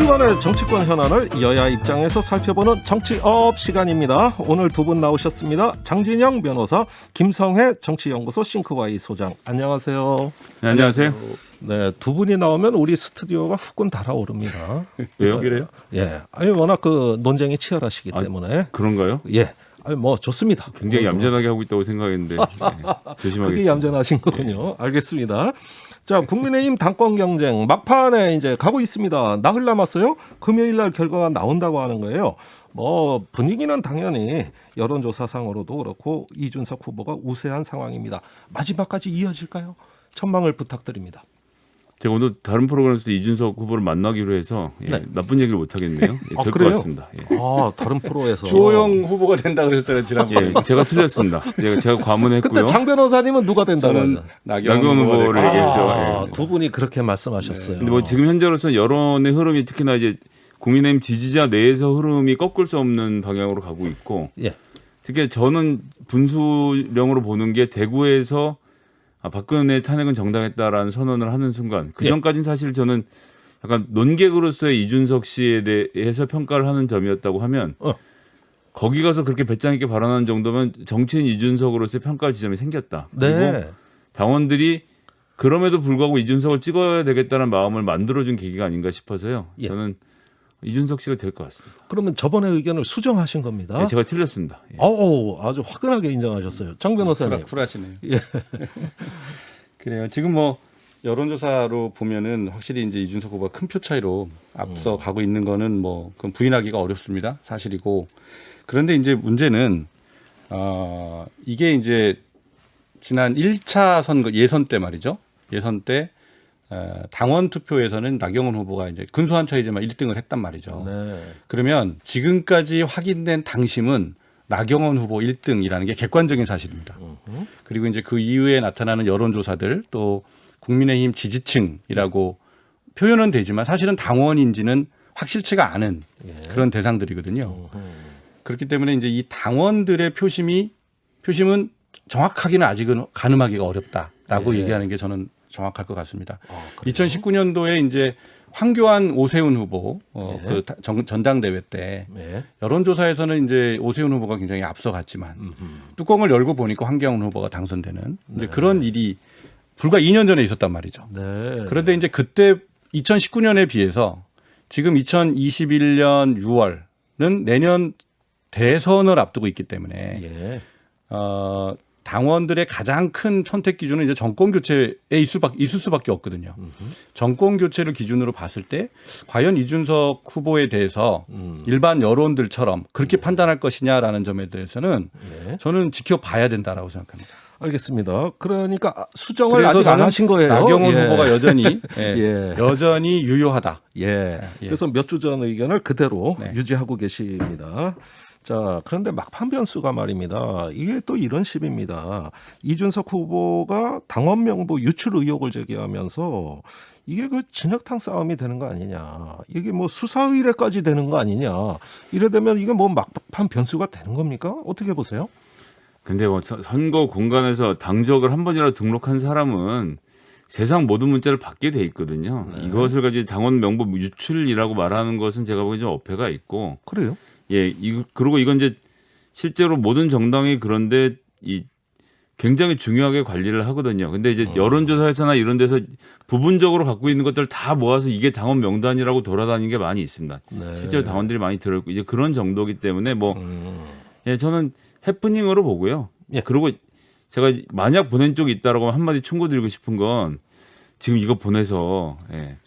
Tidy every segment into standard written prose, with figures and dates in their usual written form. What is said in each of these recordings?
주간의 정치권 현안을 여야 입장에서 살펴보는 정치업 시간입니다. 오늘 두 분 나오셨습니다. 장진영 변호사, 김성회 정치연구소 싱크와이 소장. 안녕하세요. 네, 안녕하세요. 네, 두 분이 나오면 우리 스튜디오가 후끈 달아오릅니다. 왜요? 그래요? 예, 아니 워낙 그 논쟁이 치열하시기 때문에. 그런가요? 예, 아니 뭐 좋습니다. 굉장히 얌전하게 하고 있다고 생각했는데 네, 조심하겠습니다. 그게 얌전하신 거군요. 알겠습니다. 자, 국민의힘 당권 경쟁 막판에 이제 가고 있습니다. 나흘 남았어요. 금요일 날 결과가 나온다고 하는 거예요. 뭐 분위기는 당연히 여론조사상으로도 그렇고 이준석 후보가 우세한 상황입니다. 마지막까지 이어질까요? 전망을 부탁드립니다. 제가 오늘 다른 프로그램에서 이준석 후보를 만나기로 해서 네. 나쁜 얘기를 못 하겠네요. 될 것 그래요? 같습니다. 예. 아, 다른 프로에서 주호영 후보가 된다 그랬잖아요 지난번에. 예, 제가 틀렸습니다. 제가 과문했고요. 그때 장 변호사님은 누가 된다고 저는 하죠? 나경원 후보를 후보를 얘기했죠. 아, 예. 두 분이 그렇게 말씀하셨어요. 근데 뭐 지금 현재로서 여론의 흐름이 특히나 이제 국민의힘 지지자 내에서 흐름이 꺾을 수 없는 방향으로 가고 있고, 예. 특히 저는 분수령으로 보는 게 대구에서 박근혜 탄핵은 정당했다라는 선언을 하는 순간 그 전까지는 사실 저는 약간 논객으로서의 이준석 씨에 대해서 평가를 하는 점이었다고 하면 거기 가서 그렇게 배짱 있게 발언하는 정도면 정치인 이준석으로서의 평가할 지점이 생겼다. 네. 그리고 당원들이 그럼에도 불구하고 이준석을 찍어야 되겠다는 마음을 만들어준 계기가 아닌가 싶어서요. 예. 저는 이준석 씨가 될 것 같습니다. 그러면 저번에 의견을 수정하신 겁니다. 예, 제가 틀렸습니다. 예. 아주 화끈하게 인정하셨어요. 장 변호사님. 쿨하시네요. 예. 그래요. 지금 뭐 여론조사로 보면은 확실히 이제 이준석 후보가 큰 표 차이로 앞서 가고 있는 거는 뭐 그건 부인하기가 어렵습니다. 사실이고. 그런데 이제 문제는 이게 이제 지난 1차 선거 예선 때 말이죠. 예선 때 당원 투표에서는 나경원 후보가 이제 근소한 차이지만 1등을 했단 말이죠. 네. 그러면 지금까지 확인된 당심은 나경원 후보 1등이라는 게 객관적인 사실입니다. 그리고 이제 그 이후에 나타나는 여론조사들 또 국민의힘 지지층이라고 표현은 되지만 사실은 당원인지는 확실치가 않은 그런 대상들이거든요. 그렇기 때문에 이제 이 당원들의 표심은 정확하기는 아직은 가늠하기가 어렵다라고 얘기하는 게 저는 정확할 것 같습니다. 2019년도에 이제 황교안 오세훈 후보 그 전당대회 때 여론조사에서는 이제 오세훈 후보가 굉장히 앞서갔지만 뚜껑을 열고 보니까 황교안 후보가 당선되는 이제 그런 일이 불과 2년 전에 있었단 말이죠. 네. 그런데 이제 그때 2019년에 비해서 지금 2021년 6월은 내년 대선을 앞두고 있기 때문에 예. 당원들의 가장 큰 선택 기준은 이제 정권 교체에 있을 수밖에 없거든요. 정권 교체를 기준으로 봤을 때 과연 이준석 후보에 대해서 일반 여론들처럼 그렇게 판단할 것이냐라는 점에 대해서는 저는 지켜봐야 된다라고 생각합니다. 알겠습니다. 그러니까 수정을 아직 안 하신 거예요. 나경원 예. 후보가 여전히 예. 여전히 유효하다. 예. 그래서 몇 주 전 의견을 그대로 네. 유지하고 계십니다. 자, 그런데 막판 변수가 말입니다. 이게 또 이런 식입니다. 이준석 후보가 당원 명부 유출 의혹을 제기하면서 이게 그 진흙탕 싸움이 되는 거 아니냐. 이게 뭐 수사 의뢰까지 되는 거 아니냐. 이래 되면 이게 뭐 막판 변수가 되는 겁니까? 어떻게 보세요? 근데 뭐 선거 공간에서 당적을 한 번이라도 등록한 사람은 세상 모든 문자를 받게 돼 있거든요. 네. 이것을 가지고 당원 명부 유출이라고 말하는 것은 제가 보기엔 좀 어폐가 있고. 그래요? 예, 그리고 이건 이제 실제로 모든 정당이 그런데 굉장히 중요하게 관리를 하거든요. 근데 이제 여론조사에서나 이런 데서 부분적으로 갖고 있는 것들 다 모아서 이게 당원 명단이라고 돌아다니는 게 많이 있습니다. 네. 실제로 당원들이 많이 들어있고 이제 그런 정도기 때문에 뭐 예, 저는 해프닝으로 보고요. 예. 그리고 제가 만약 보낸 쪽이 있다라고 한마디 충고드리고 싶은 건 지금 이거 보내서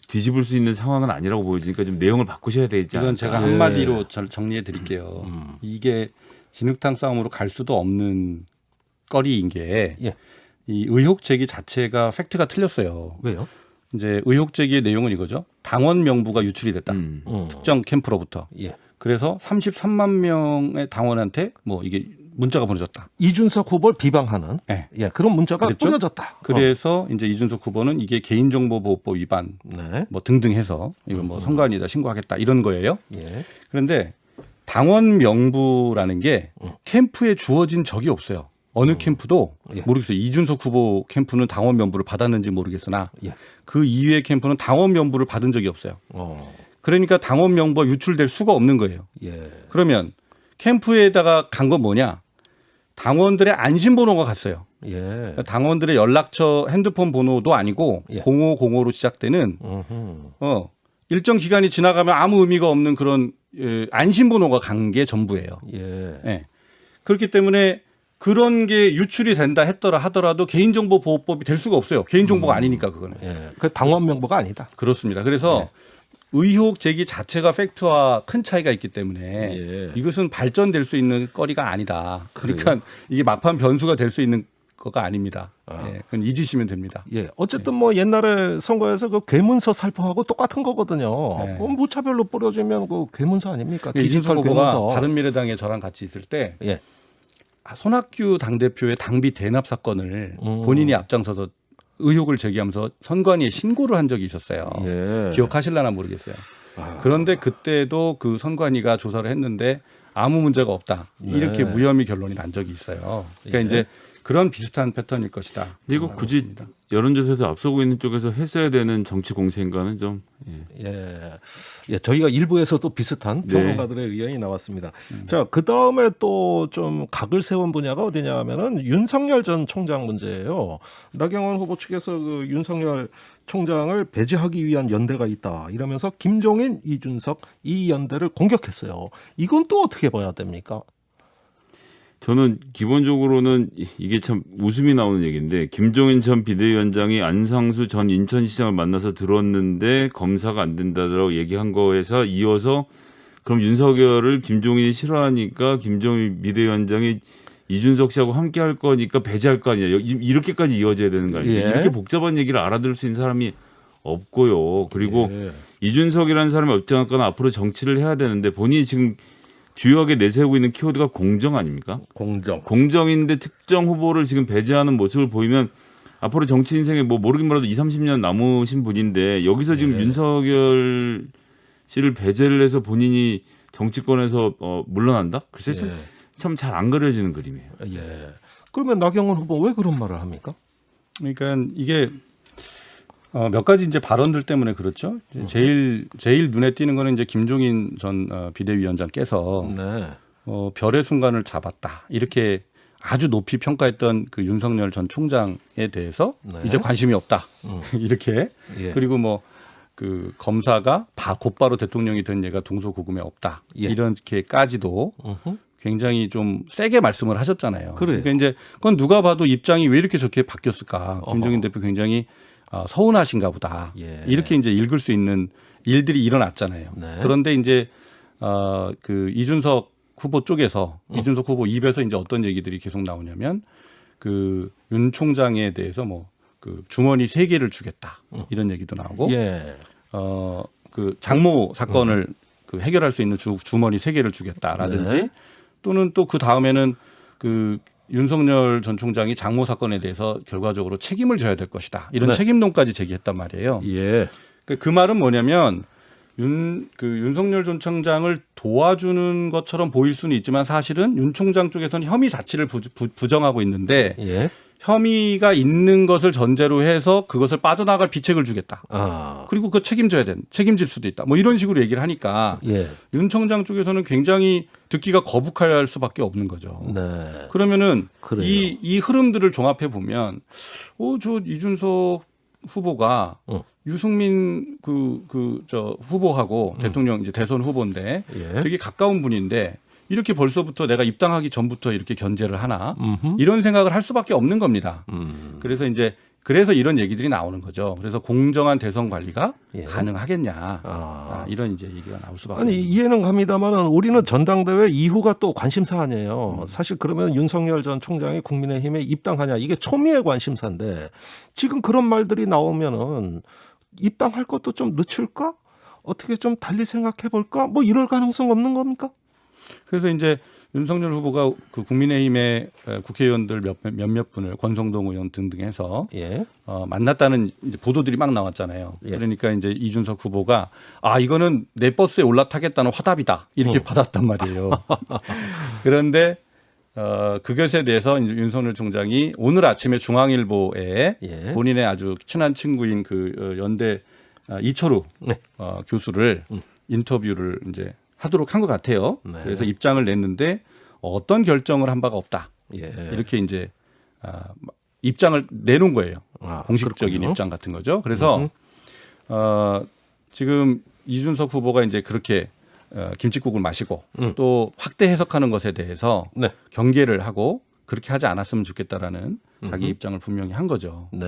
뒤집을 수 있는 상황은 아니라고 보여지니까 좀 내용을 바꾸셔야 되지 않을까. 이건 제가 한마디로 정리해 드릴게요. 이게 진흙탕 싸움으로 갈 수도 없는 거리인 게 이 의혹 제기 자체가 팩트가 틀렸어요. 왜요? 이제 의혹 제기의 내용은 이거죠. 당원 명부가 유출이 됐다. 특정 캠프로부터. 예. 그래서 33만 명의 당원한테 뭐 이게 문자가 보내졌다. 이준석 후보를 비방하는 네. 예, 그런 문자가 그랬죠? 뿌려졌다. 그래서 이제 이준석 후보는 이게 개인정보보호법 위반 네. 뭐 등등 해서 이거 뭐 선관위에다 신고하겠다 이런 거예요. 예. 그런데 당원 명부라는 게 캠프에 주어진 적이 없어요. 어느 캠프도 예. 모르겠어요. 이준석 후보 캠프는 당원 명부를 받았는지 모르겠으나 예. 그 이외의 캠프는 당원 명부를 받은 적이 없어요. 그러니까 당원 명부가 유출될 수가 없는 거예요. 예. 그러면 캠프에다가 간 건 뭐냐? 당원들의 안심번호가 갔어요. 예. 당원들의 연락처 핸드폰 번호도 아니고 예. 0505로 시작되는 음흠. 일정 기간이 지나가면 아무 의미가 없는 그런 안심번호가 간 게 전부예요. 예. 예. 그렇기 때문에 그런 게 유출이 된다 하더라도 개인정보보호법이 될 수가 없어요. 개인정보가 아니니까 그거는. 예. 그 당원 명부가 아니다. 그렇습니다. 그래서 의혹 제기 자체가 팩트와 큰 차이가 있기 때문에 예. 이것은 발전될 수 있는 거리가 아니다. 그러니까 이게 막판 변수가 될 수 있는 거가 아닙니다. 예, 그건 잊으시면 됩니다. 예. 어쨌든 뭐 옛날에 선거에서 그 괴문서 살포하고 똑같은 거거든요. 네. 그럼 무차별로 뿌려지면 그 괴문서 아닙니까? 이준석 디지털 후보가 괴문서. 바른미래당에 저랑 같이 있을 때 예. 손학규 당대표의 당비 대납 사건을 본인이 앞장서서 의혹을 제기하면서 선관위에 신고를 한 적이 있었어요. 예. 기억하실려나 모르겠어요. 그런데 그때도 그 선관위가 조사를 했는데 아무 문제가 없다. 이렇게 무혐의 결론이 난 적이 있어요. 그러니까 예. 이제 그런 비슷한 패턴일 것이다. 이거 굳이 여론조사에서 앞서고 있는 쪽에서 했어야 되는 정치 공세인가는 좀 예. 예, 저희가 일부에서도 비슷한 네. 평론가들의 의견이 나왔습니다. 자, 그 다음에 또 좀 각을 세운 분야가 어디냐 하면은 윤석열 전 총장 문제예요. 나경원 후보 측에서 그 윤석열 총장을 배제하기 위한 연대가 있다 이러면서 김종인, 이준석 이 연대를 공격했어요. 이건 또 어떻게 봐야 됩니까? 저는 기본적으로는 이게 참 웃음이 나오는 얘기인데 김종인 전 비대위원장이 안상수 전 인천시장을 만나서 들었는데 검사가 안 된다라고 얘기한 거에서 이어서 그럼 윤석열을 김종인이 싫어하니까 김종인 비대위원장이 이준석 씨하고 함께 할 거니까 배제할 거 아니야. 이렇게까지 이어져야 되는 거 아니에요. 예. 이렇게 복잡한 얘기를 알아들을 수 있는 사람이 없고요. 그리고 예. 이준석이라는 사람이 어찌됐거나 앞으로 정치를 해야 되는데 본인이 지금 주요하게 내세우고 있는 키워드가 공정 아닙니까? 공정. 공정인데 특정 후보를 지금 배제하는 모습을 보이면 앞으로 정치 인생에 뭐 모르긴 몰라도 20, 30년 남으신 분인데 여기서 지금 윤석열 씨를 배제를 해서 본인이 정치권에서 물러난다? 글쎄 참 잘 안 그려지는 그림이에요. 예. 그러면 나경원 후보 왜 그런 말을 합니까? 그러니까 이게 몇 가지 이제 발언들 때문에 그렇죠. 제일 눈에 띄는 거는 이제 김종인 전 비대위원장께서 네. 별의 순간을 잡았다 이렇게 아주 높이 평가했던 그 윤석열 전 총장에 대해서 네. 이제 관심이 없다 이렇게 예. 그리고 뭐 그 검사가 곧바로 대통령이 된 얘가 동서고금에 없다 예. 이렇게까지도 음흠. 굉장히 좀 세게 말씀을 하셨잖아요. 그래요. 그러니까 이제 그건 누가 봐도 입장이 왜 이렇게 저렇게 바뀌었을까? 김종인 대표 굉장히 서운하신가 보다. 예. 이렇게 이제 읽을 수 있는 일들이 일어났잖아요. 네. 그런데 이제 그 이준석 후보 쪽에서 이준석 후보 입에서 이제 어떤 얘기들이 계속 나오냐면 그 윤 총장에 대해서 뭐 그 주머니 3개를 주겠다 이런 얘기도 나오고 예. 그 장모 사건을 그 해결할 수 있는 주머니 3개를 주겠다라든지 네. 또는 또 그 다음에는 그 윤석열 전 총장이 장모 사건에 대해서 결과적으로 책임을 져야 될 것이다. 이런 네. 책임론까지 제기했단 말이에요. 예. 그 말은 뭐냐면 윤석열 전 총장을 도와주는 것처럼 보일 수는 있지만 사실은 윤 총장 쪽에서는 혐의 자체를 부정하고 있는데 예. 혐의가 있는 것을 전제로 해서 그것을 빠져나갈 비책을 주겠다. 아. 그리고 그 책임질 수도 있다. 뭐 이런 식으로 얘기를 하니까 예. 윤 총장 쪽에서는 굉장히 듣기가 거북할 수밖에 없는 거죠. 네. 그러면은 그래요. 이 흐름들을 종합해 보면 저 이준석 후보가 유승민 저 후보하고 대통령 이제 대선 후보인데 예. 되게 가까운 분인데 이렇게 벌써부터 내가 입당하기 전부터 이렇게 견제를 하나 음흠. 이런 생각을 할 수밖에 없는 겁니다. 그래서 이런 얘기들이 나오는 거죠. 그래서 공정한 대선 관리가 예. 가능하겠냐 이런 이제 얘기가 나올 수밖에. 아니 없는 이해는 갑니다만은 우리는 전당대회 이후가 또 관심사 아니에요. 사실 그러면 윤석열 전 총장이 국민의힘에 입당하냐 이게 초미의 관심사인데 지금 그런 말들이 나오면은 입당할 것도 좀 늦출까? 어떻게 좀 달리 생각해 볼까? 뭐 이럴 가능성 없는 겁니까? 그래서 이제 윤석열 후보가 그 국민의힘의 국회의원들 몇몇 분을 권성동 의원 등등 해서 예. 만났다는 이제 보도들이 막 나왔잖아요. 예. 그러니까 이제 이준석 후보가 이거는 내 버스에 올라타겠다는 화답이다 이렇게 받았단 말이에요. 그런데 그것에 대해서 이제 윤석열 총장이 오늘 아침에 중앙일보에 예. 본인의 아주 친한 친구인 그 연대 이철우 네. 교수를 인터뷰를 이제 하도록 한 것 같아요. 네. 그래서 입장을 냈는데 어떤 결정을 한 바가 없다. 예. 이렇게 이제 입장을 내놓은 거예요. 공식적인 그렇군요. 입장 같은 거죠. 그래서 지금 이준석 후보가 이제 그렇게 김칫국을 마시고 또 확대 해석하는 것에 대해서 네. 경계를 하고 그렇게 하지 않았으면 좋겠다라는 자기 입장을 분명히 한 거죠. 네.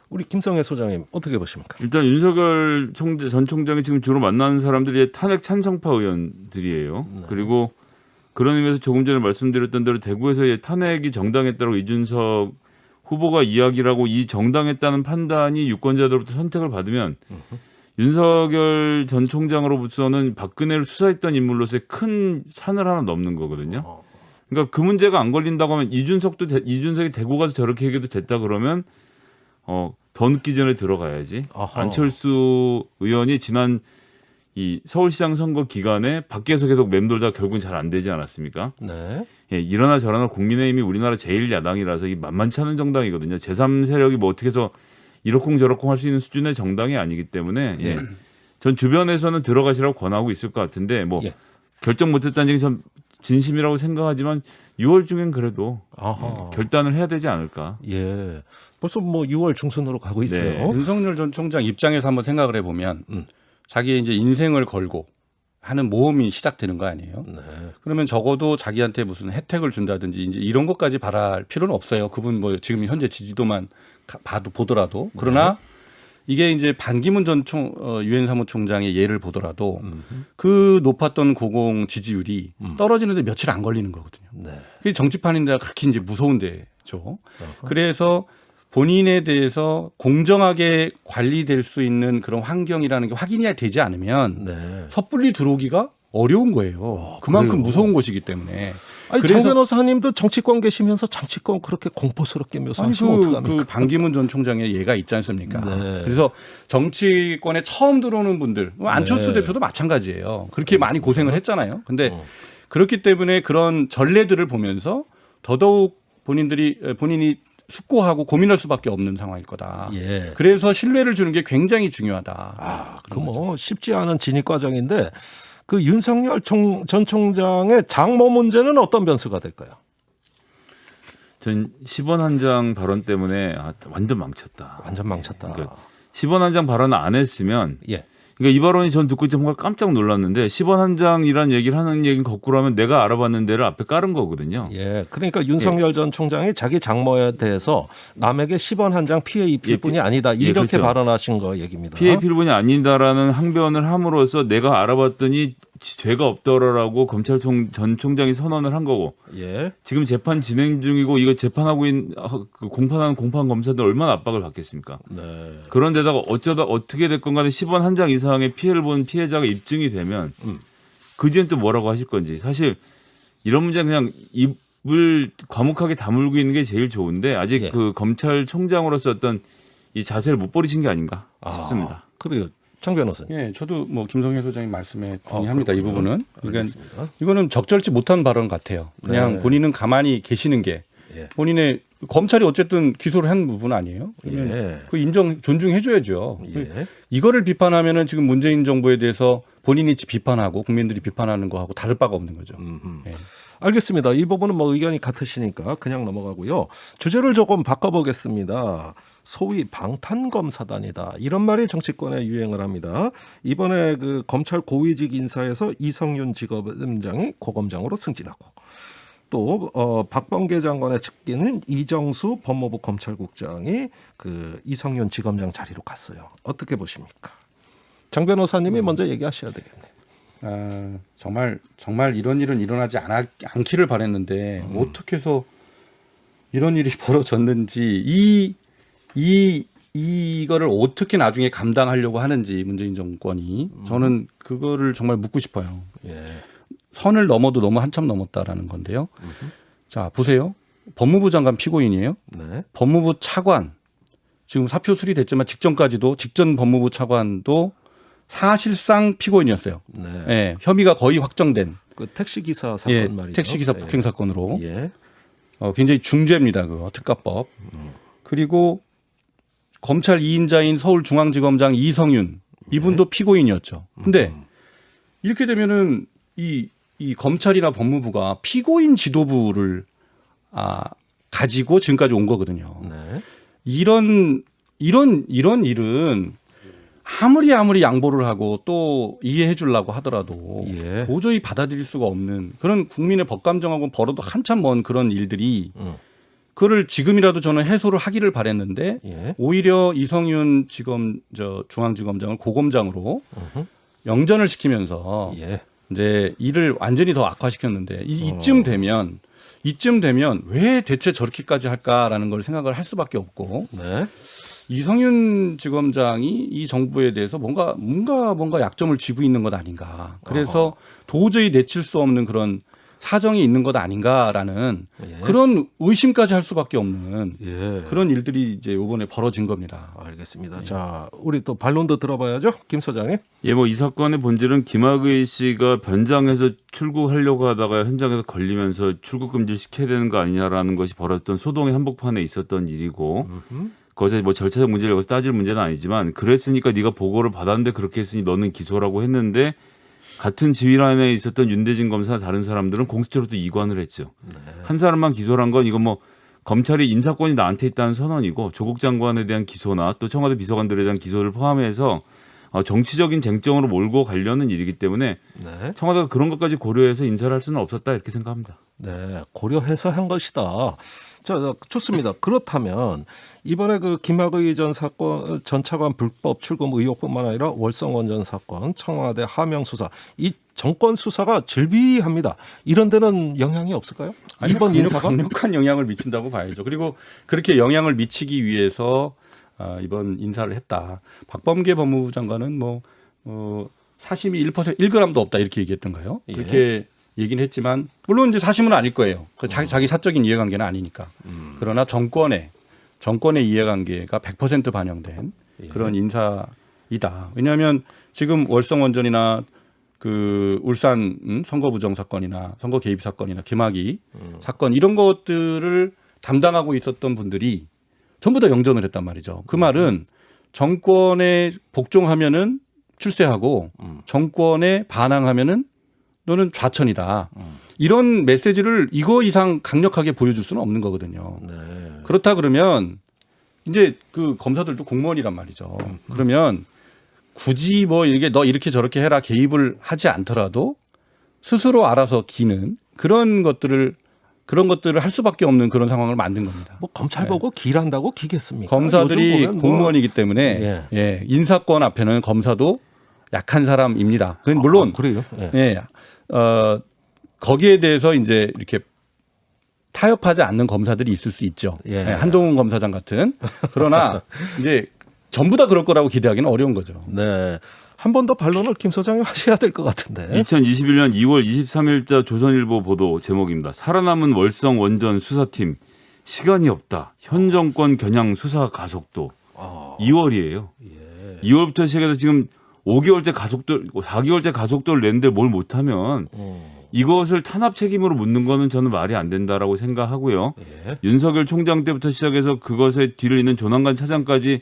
우리 김성애 소장님 어떻게 보십니까? 일단 윤석열 전 총장이 지금 주로 만나는 사람들이 탄핵 찬성파 의원들이에요. 그리고 그런 의미에서 조금 전에 말씀드렸던 대로 대구에서 탄핵이 정당했다고 이준석 후보가 이야기라고 이 정당했다는 판단이 유권자들로부터 선택을 받으면 윤석열 전 총장으로부터는 박근혜를 수사했던 인물로서의 큰 산을 하나 넘는 거거든요. 그러니까 그 문제가 안 걸린다고 하면 이준석이 대구 가서 저렇게 얘기도 됐다 그러면 더 늦기 전에 들어가야지. 아하. 안철수 의원이 지난 이 서울시장 선거 기간에 밖에서 계속 맴돌다 결국은 잘 안 되지 않았습니까? 네. 예, 이러나 저러나 국민의힘이 우리나라 제일 야당이라서 이 만만치 않은 정당이거든요. 제3세력이 뭐 어떻게 해서 이러쿵저러쿵 할 수 있는 수준의 정당이 아니기 때문에 예. 전 주변에서는 들어가시라고 권하고 있을 것 같은데 뭐 예. 결정 못했다는 얘기 전 진심이라고 생각하지만 6월 중엔 그래도 아하. 결단을 해야 되지 않을까. 예. 벌써 뭐 6월 중순으로 가고 있어요. 네. 윤석열 전 총장 입장에서 한번 생각을 해보면 자기의 이제 인생을 걸고 하는 모험이 시작되는 거 아니에요? 네. 그러면 적어도 자기한테 무슨 혜택을 준다든지 이제 이런 것까지 바랄 필요는 없어요. 그분 뭐 지금 현재 지지도만 보더라도 그러나 이게 이제 반기문 전 유엔 사무총장의 예를 보더라도 그 높았던 고공 지지율이 떨어지는데 며칠 안 걸리는 거거든요. 네. 그게 정치판인데 그렇게 이제 무서운데죠. 그래서 본인에 대해서 공정하게 관리될 수 있는 그런 환경이라는 게 확인이 되지 않으면 네. 섣불리 들어오기가 어려운 거예요. 그만큼 그래요? 무서운 곳이기 때문에. 아니 정 변호사님도 정치권 계시면서 정치권 그렇게 공포스럽게 묘사하시면 어떡합니까? 그 반기문 전 총장의 예가 있지 않습니까? 네. 그래서 정치권에 처음 들어오는 분들, 안철수 네. 대표도 마찬가지예요. 그렇게 많이 고생을 했잖아요. 근데 그렇기 때문에 그런 전례들을 보면서 더더욱 본인이 숙고하고 고민할 수밖에 없는 상황일 거다. 예. 그래서 신뢰를 주는 게 굉장히 중요하다. 아, 그 뭐 쉽지 않은 진입 과정인데 그 윤석열 전 총장의 장모 문제는 어떤 변수가 될까요? 전 10원 한 장 발언 때문에 완전 망쳤다. 완전 망쳤다. 그러니까 10원 한 장 발언을 안 했으면 예. 그러니까 이 발언이 전 듣고 정말 깜짝 놀랐는데 10원 한 장이란 얘기를 하는 얘기는 거꾸로 하면 내가 알아봤는 데를 앞에 깔은 거거든요. 예. 그러니까 윤석열 전 총장이 자기 장모에 대해서 남에게 10원 한 장 피해 입힐 예, 뿐이 아니다. 이렇게 그렇죠. 발언하신 거 얘기입니다. 피해 필분이 아니다라는 항변을 함으로써 내가 알아봤더니 죄가 없더라라고 검찰 전 총장이 선언을 한 거고 예. 지금 재판 진행 중이고 이거 재판하고 있는 공판하는 공판 검사들 얼마나 압박을 받겠습니까? 네. 그런데다가 어쩌다 어떻게 됐건 간에 10원 한 장 이상의 피해를 본 피해자가 입증이 되면 그 뒤엔 또 뭐라고 하실 건지 사실 이런 문제는 그냥 입을 과묵하게 다물고 있는 게 제일 좋은데 아직 예. 그 검찰총장으로서 어떤 이 자세를 못 버리신 게 아닌가 싶습니다. 그래요. 정 변호사님. 예, 저도 뭐 김성현 소장님 말씀에 동의합니다. 이 그렇군요. 부분은. 그러니까 알겠습니다. 이거는 적절치 못한 발언 같아요. 그냥 네. 본인은 가만히 계시는 게 예. 본인의 검찰이 어쨌든 기소를 한 부분 아니에요? 그러면 예. 그 존중해줘야죠. 예. 이거를 비판하면은 지금 문재인 정부에 대해서 본인이 비판하고 국민들이 비판하는 거하고 다를 바가 없는 거죠. 예. 알겠습니다. 이 부분은 뭐 의견이 같으시니까 그냥 넘어가고요. 주제를 조금 바꿔보겠습니다. 소위 방탄검사단이다. 이런 말이 정치권에 유행을 합니다. 이번에 그 검찰 고위직 인사에서 이성윤 지검장이 고검장으로 승진하고 또 박범계 장관의 측기는 이정수 법무부 검찰국장이 그 이성윤 지검장 자리로 갔어요. 어떻게 보십니까? 장 변호사님이 먼저 얘기하셔야 되겠네요. 정말 이런 일은 일어나지 않기를 바랬는데 어떻게 해서 이런 일이 벌어졌는지 이거를 어떻게 나중에 감당하려고 하는지 문재인 정권이 저는 그거를 정말 묻고 싶어요. 예. 선을 넘어도 너무 한참 넘었다라는 건데요. 자, 보세요. 법무부 장관 피고인이에요. 네. 법무부 차관 지금 사표 수리됐지만 직전 법무부 차관도 사실상 피고인이었어요. 네. 예, 혐의가 거의 확정된 그 택시 기사 사건 예, 말이죠. 택시기사 폭행 사건으로 예. 굉장히 중죄입니다. 그거 특가법. 그리고 검찰 2인자인 서울중앙지검장 이성윤 이분도 피고인이었죠. 근데 이렇게 되면은 이 검찰이나 법무부가 피고인 지도부를 가지고 지금까지 온 거거든요. 네. 이런 일은 아무리 양보를 하고 또 이해해 주려고 하더라도 예. 도저히 받아들일 수가 없는 그런 국민의 법감정하고 벌어도 한참 먼 그런 일들이 그거를 지금이라도 저는 해소를 하기를 바랬는데 예. 오히려 이성윤 중앙지검장을 고검장으로 영전을 시키면서 예. 이제 일을 완전히 더 악화시켰는데 이쯤 되면 왜 대체 저렇게까지 할까라는 걸 생각을 할 수밖에 없고 네. 이성윤 지검장이 이 정부에 대해서 뭔가 약점을 쥐고 있는 것 아닌가. 그래서 도저히 내칠 수 없는 그런 사정이 있는 것 아닌가라는 예. 그런 의심까지 할 수밖에 없는 예. 그런 일들이 이제 이번에 벌어진 겁니다. 알겠습니다. 자, 우리 또 반론도 들어봐야죠, 김 소장님. 예, 뭐 이 사건의 본질은 김학의 씨가 변장해서 출국하려고 하다가 현장에서 걸리면서 출국 금지를 시켜야 되는 거 아니냐라는 것이 벌어졌던 소동의 한복판에 있었던 일이고 그것에 뭐 절차적 문제를 여기서 따질 문제는 아니지만 그랬으니까 네가 보고를 받았는데 그렇게 했으니 너는 기소라고 했는데 같은 지휘란에 있었던 윤대진 검사나 다른 사람들은 공수처로 또 이관을 했죠. 한 사람만 기소를 한 건 이거 뭐 검찰이 인사권이 나한테 있다는 선언이고 조국 장관에 대한 기소나 또 청와대 비서관들에 대한 기소를 포함해서 정치적인 쟁점으로 몰고 가려는 일이기 때문에 네. 청와대가 그런 것까지 고려해서 인사를 할 수는 없었다 이렇게 생각합니다. 네, 고려해서 한 것이다. 자, 좋습니다. 그렇다면 이번에 그 김학의 전 차관 불법 출금 의혹뿐만 아니라 월성원전 사건, 청와대 하명 수사, 이 정권 수사가 즐비합니다. 이런 데는 영향이 없을까요? 이번 인사가 강력한 영향을 미친다고 봐야죠. 그리고 그렇게 영향을 미치기 위해서 이번 인사를 했다. 박범계 법무부 장관은 사심이 1g도 없다 이렇게 얘기했던가요? 예. 그렇게 얘기는 했지만 물론 이제 사심은 아닐 거예요. 자기 사적인 이해관계는 아니니까. 그러나 정권의 이해관계가 100% 반영된 그런 인사이다. 왜냐하면 지금 월성원전이나 그 울산 선거 부정 사건이나 선거 개입 사건이나 김학의 사건 이런 것들을 담당하고 있었던 분들이 전부 다 영전을 했단 말이죠. 그 말은 정권에 복종하면은 출세하고 정권에 반항하면은 너는 좌천이다. 이런 메시지를 이거 이상 강력하게 보여줄 수는 없는 거거든요. 네. 그렇다 그러면 이제 그 검사들도 공무원이란 말이죠. 그러면 굳이 이게 너 이렇게 저렇게 해라 개입을 하지 않더라도 스스로 알아서 기는 그런 것들을 할 수밖에 없는 그런 상황을 만든 겁니다. 뭐 검찰 보고 기란다고 기겠습니까? 검사들이 요즘 보면 공무원이기 때문에 인사권 앞에는 검사도 약한 사람입니다. 물론 그래요. 거기에 대해서 이제 이렇게 타협하지 않는 검사들이 있을 수 있죠. 한동훈 검사장 같은. 그러나 이제 전부 다 그럴 거라고 기대하기는 어려운 거죠. 네. 한 번 더 반론을 김 소장님 하셔야 될 것 같은데. 2021년 2월 23일자 조선일보 보도 제목입니다. 살아남은 월성 원전 수사팀 시간이 없다. 현 정권 겨냥 수사 가속도. 2월이에요. 2월부터 시작해서 지금 4개월째 가속도를 냈는데 뭘 못하면 이것을 탄압 책임으로 묻는 거는 저는 말이 안 된다라고 생각하고요. 윤석열 총장 때부터 시작해서 그것의 뒤를 잇는 조남관 차장까지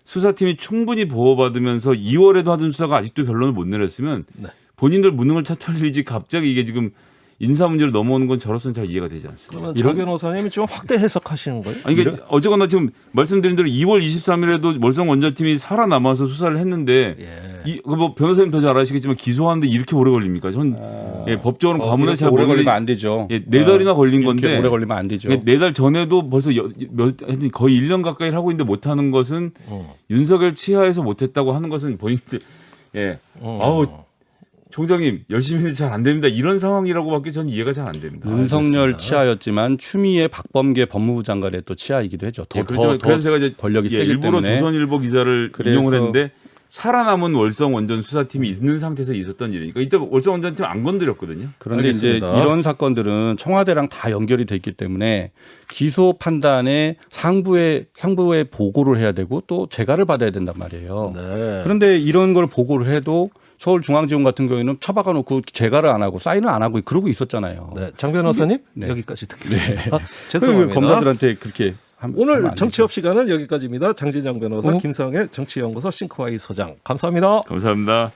수사팀이 충분히 보호받으면서 2월에도 하던 수사가 아직도 결론을 못 내렸으면 본인들 무능을 탓할리지 갑자기 이게 지금 인사 문제로 넘어오는 건 저로서는 잘 이해가 되지 않습니다. 그러면 장 변호사님이 좀 확대 해석하시는 거예요? 아니, 그러니까 어쨌거나 지금 말씀드린 대로 2월 23일에도 월성 원자팀이 살아남아서 수사를 했는데 뭐 변호사님 더 잘 아시겠지만 기소하는데 이렇게 오래 걸립니까? 전 법적으로는 과문에 잘 오래 걸리면 안 되죠. 4달이나 걸린 건데 오래 걸리면 안 되죠. 4달 전에도 벌써 거의 1년 가까이 하고 있는데 못하는 것은 윤석열 치하에서 못했다고 하는 것은 본인들 아우 총장님 열심히 잘 안 됩니다. 이런 상황이라고밖에 저는 이해가 잘 안 됩니다. 윤석열 치하였지만 추미애 박범계 법무부 장관의 또 치하이기도 했죠. 그래서 제가 이제 권력이 세기 일부러 때문에 조선일보 기사를 인용을 했는데 살아남은 월성 원전 수사팀이 있는 상태에서 있었던 일이니까 이때 월성 원전팀 안 건드렸거든요. 그런데 알겠습니다. 이제 이런 사건들은 청와대랑 다 연결이 돼 있기 때문에 기소 판단에 상부에 보고를 해야 되고 또 재가를 받아야 된단 말이에요. 네. 그런데 이런 걸 보고를 해도 서울중앙지검 같은 경우에는 처박아 놓고 재가를 안 하고 사인을 안 하고 그러고 있었잖아요. 네. 장 변호사님 여기까지 듣겠습니다. 죄송합니다. 검사들한테 그렇게 오늘 정치업 시간은 여기까지입니다. 장진영 변호사, 김성애 정치연구소 싱크와이 소장 감사합니다. 감사합니다.